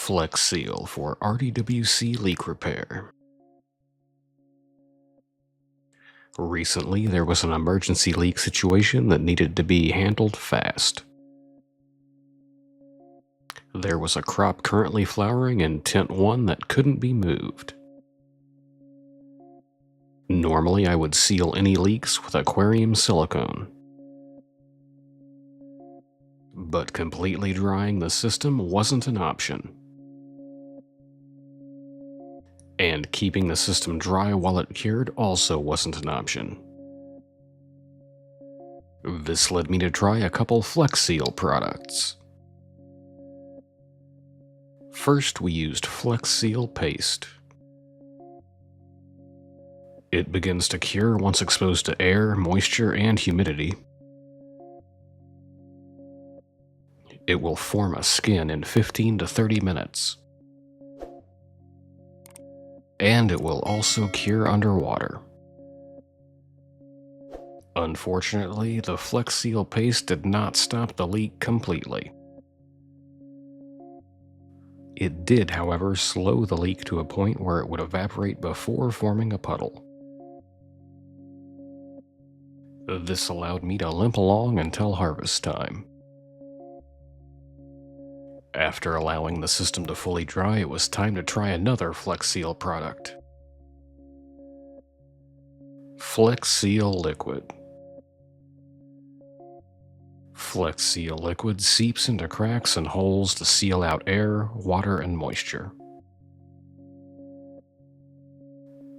Flex Seal for RDWC leak repair. Recently, there was an emergency leak situation that needed to be handled fast. There was a crop currently flowering in tent 1 that couldn't be moved. Normally, I would seal any leaks with Aquarium silicone. But completely drying the system wasn't an option. And keeping the system dry while it cured also wasn't an option. This led me to try a couple Flex Seal products. First, we used Flex Seal paste. It begins to cure once exposed to air, moisture, and humidity. It will form a skin in 15 to 30 minutes. And it will also cure underwater. Unfortunately, the Flex Seal paste did not stop the leak completely. It did, however, slow the leak to a point where it would evaporate before forming a puddle. This allowed me to limp along until harvest time. After allowing the system to fully dry, it was time to try another Flex Seal product. Flex Seal Liquid. Flex Seal Liquid seeps into cracks and holes to seal out air, water, and moisture.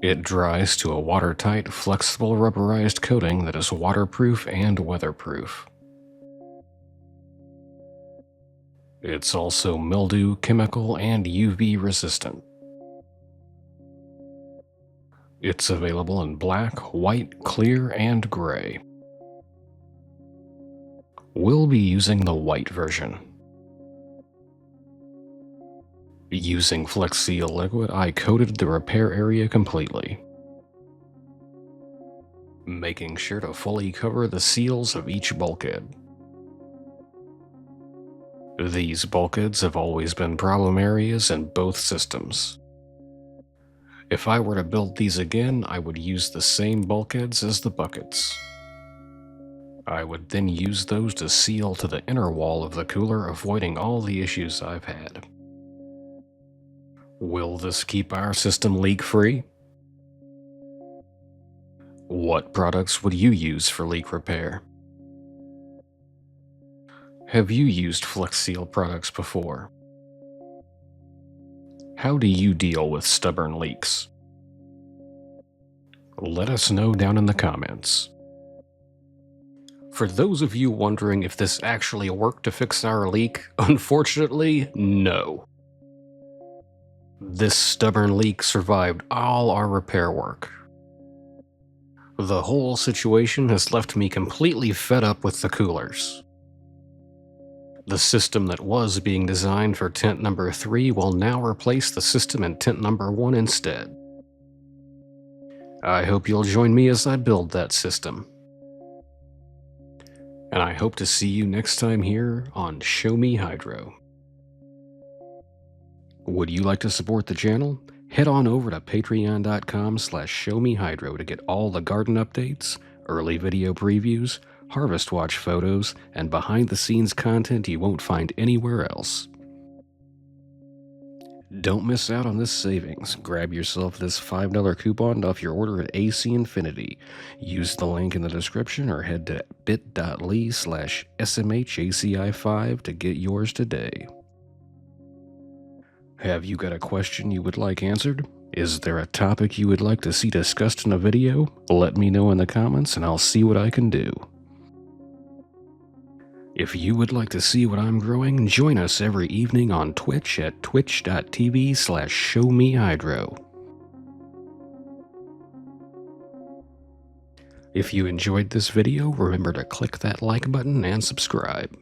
It dries to a watertight, flexible rubberized coating that is waterproof and weatherproof. It's also mildew, chemical, and UV resistant. It's available in black, white, clear, and gray. We'll be using the white version. Using Flex Seal Liquid, I coated the repair area completely, making sure to fully cover the seals of each bulkhead. These bulkheads have always been problem areas in both systems. If I were to build these again, I would use the same bulkheads as the buckets. I would then use those to seal to the inner wall of the cooler, avoiding all the issues I've had. Will this keep our system leak-free? What products would you use for leak repair? Have you used Flex Seal products before? How do you deal with stubborn leaks? Let us know down in the comments. For those of you wondering if this actually worked to fix our leak, unfortunately, no. This stubborn leak survived all our repair work. The whole situation has left me completely fed up with the coolers. The system that was being designed for tent number 3 will now replace the system in tent number 1 instead. I hope you'll join me as I build that system. And I hope to see you next time here on Show Me Hydro. Would you like to support the channel? Head on over to patreon.com/showmehydro to get all the garden updates, early video previews, Harvest Watch photos, and behind-the-scenes content you won't find anywhere else. Don't miss out on this savings. Grab yourself this $5 coupon off your order at AC Infinity. Use the link in the description or head to bit.ly/SMHACI5 to get yours today. Have you got a question you would like answered? Is there a topic you would like to see discussed in a video? Let me know in the comments and I'll see what I can do. If you would like to see what I'm growing, join us every evening on Twitch at twitch.tv/showmehydro. If you enjoyed this video, remember to click that like button and subscribe.